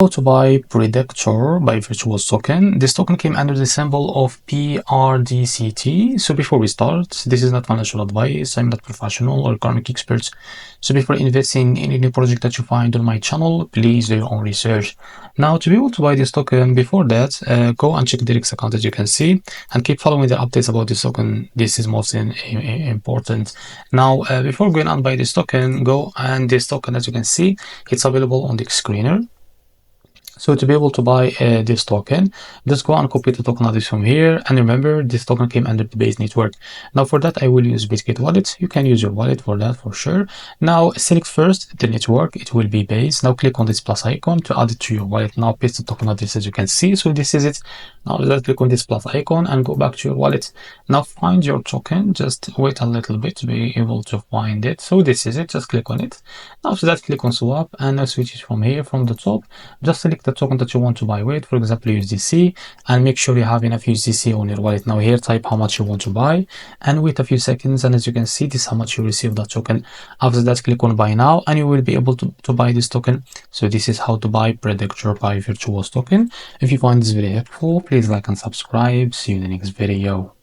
How to buy Predictor by Virtual Token. This token came under the symbol of PRDCT. So before we start, this is not financial advice. I'm not professional or economic expert. So before investing in any project that you find on my channel, please do your own research. Now, to be able to buy this token, before that, go and check Derek's account, as you can see, and keep following the updates about this token. This is most important. Now, before going and buy this token, go and this token, as you can see, it's available on the screener. So to be able to buy this token, just go and copy the token address from here. And remember, this token came under the base network. Now for that, I will use Bitget wallet. You can use your wallet for that for sure. Now select first the network. It will be base. Now click on this plus icon to add it to your wallet. Now paste the token address, as you can see. So this is it. Now let's click on this plus icon and go back to your wallet. Now find your token. Just wait a little bit to be able to find it. So this is it. Just click on it. Now after that, click on swap and now switch it from here from the top. Just select the token that you want to buy with, for example USDC, and make sure you have enough USDC on your wallet. Now here type how much you want to buy and wait a few seconds, and as you can see, this is how much you receive that token. After that, click on buy now and you will be able to buy this token. So this is how to buy Predictor by Virtual Token. If you find this video helpful, please like and subscribe. See you in the next video.